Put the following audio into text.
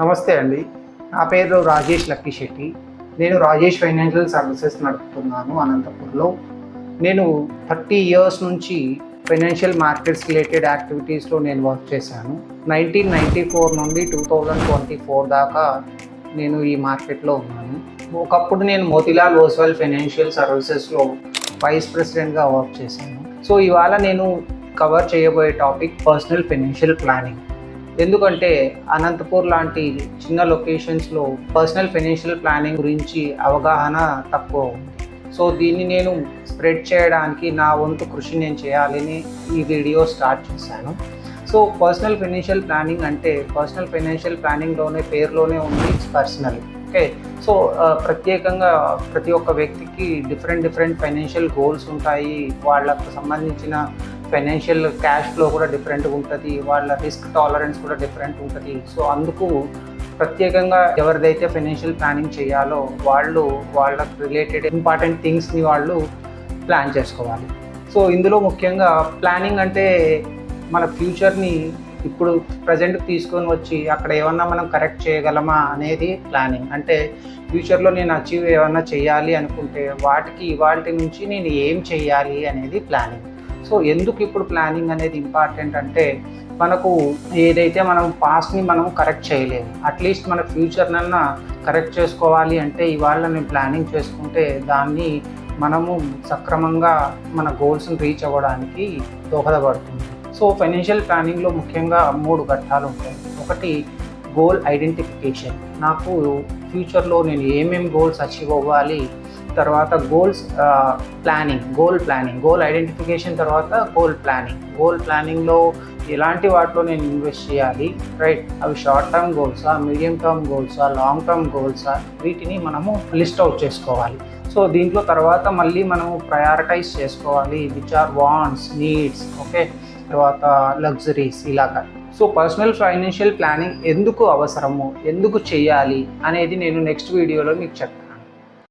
నమస్తే అండి. నా పేరు రాజేష్ లక్కీ శెట్టి. నేను రాజేష్ ఫైనాన్షియల్ సర్వీసెస్ నడుపుతున్నాను అనంతపూర్లో. నేను 30 ఇయర్స్ నుంచి ఫైనాన్షియల్ మార్కెట్స్ రిలేటెడ్ యాక్టివిటీస్లో నేను వర్క్ చేశాను. 1994 నుండి 2024 దాకా నేను ఈ మార్కెట్లో ఉన్నాను. ఒకప్పుడు నేను మోతీలాల్ ఓస్వాల్ ఫైనాన్షియల్ సర్వీసెస్లో వైస్ ప్రెసిడెంట్గా వర్క్ చేశాను. సో ఇవాళ నేను కవర్ చేయబోయే టాపిక్ పర్సనల్ ఫైనాన్షియల్ ప్లానింగ్. ఎందుకంటే అనంతపూర్ లాంటి చిన్న లొకేషన్స్లో పర్సనల్ ఫైనాన్షియల్ ప్లానింగ్ గురించి అవగాహన తక్కువ ఉంది. సో దీన్ని నేను స్ప్రెడ్ చేయడానికి నా వంతు కృషి నేను చేయాలని ఈ వీడియో స్టార్ట్ చేశాను. సో పర్సనల్ ఫైనాన్షియల్ ప్లానింగ్ అంటే పర్సనల్ ఫైనాన్షియల్ ప్లానింగ్లోనే పేరులోనే ఉంది పర్సనల్. ఓకే, సో ప్రత్యేకంగా ప్రతి ఒక్క వ్యక్తికి డిఫరెంట్ ఫైనాన్షియల్ గోల్స్ ఉంటాయి. వాళ్ళకు సంబంధించిన ఫైనాన్షియల్ క్యాష్ ఫ్లో కూడా డిఫరెంట్గా ఉంటుంది, వాళ్ళ రిస్క్ టాలరెన్స్ కూడా డిఫరెంట్ ఉంటుంది. సో అందుకు ప్రత్యేకంగా ఎవరిదైతే ఫైనాన్షియల్ ప్లానింగ్ చేయాలో వాళ్ళు వాళ్ళకు రిలేటెడ్ ఇంపార్టెంట్ థింగ్స్ని వాళ్ళు ప్లాన్ చేసుకోవాలి. సో ఇందులో ముఖ్యంగా ప్లానింగ్ అంటే మన ఫ్యూచర్ని ఇప్పుడు ప్రజెంట్ తీసుకొని వచ్చి అక్కడ ఏమన్నా మనం కరెక్ట్ చేయగలమా అనేది ప్లానింగ్. అంటే ఫ్యూచర్లో నేను అచీవ్ ఏమన్నా చేయాలి అనుకుంటే వాటికి ఇవాల్టి నుంచి నేను ఏం చేయాలి అనేది ప్లానింగ్. సో ఎందుకు ఇప్పుడు ప్లానింగ్ అనేది ఇంపార్టెంట్ అంటే మనకు ఏదైతే మనం పాస్ట్ని మనం కరెక్ట్ చేయలేము, అట్లీస్ట్ మన ఫ్యూచర్నన్నా కరెక్ట్ చేసుకోవాలి అంటే ఇవాళ నేను ప్లానింగ్ చేసుకుంటే దాన్ని మనము సక్రమంగా మన గోల్స్ని రీచ్ అవ్వడానికి దోహదపడుతుంది. సో ఫైనాన్షియల్ ప్లానింగ్లో ముఖ్యంగా 3 ఘట్టాలు ఉంటాయి. ఒకటి గోల్ ఐడెంటిఫికేషన్, నాకు ఫ్యూచర్లో నేను ఏమేమి గోల్స్ అచీవ్ అవ్వాలి. తర్వాత గోల్స్ ప్లానింగ్, గోల్ ఐడెంటిఫికేషన్ తర్వాత గోల్ ప్లానింగ్లో ఎలాంటి వాటిలో నేను ఇన్వెస్ట్ చేయాలి, రైట్? అవి షార్ట్ టర్మ్ గోల్సా, మీడియం టర్మ్ గోల్సా, లాంగ్ టర్మ్ గోల్సా, వీటిని మనము లిస్ట్ అవుట్ చేసుకోవాలి. సో దీంట్లో తర్వాత మళ్ళీ మనము ప్రయారిటైజ్ చేసుకోవాలి which are wants, needs, okay, తర్వాత లగ్జరీస్ ఇలాగా. సో పర్సనల్ ఫైనాన్షియల్ ప్లానింగ్ ఎందుకు అవసరము, ఎందుకు చేయాలి అనేది నేను నెక్స్ట్ వీడియోలో మీకు చెప్తాను.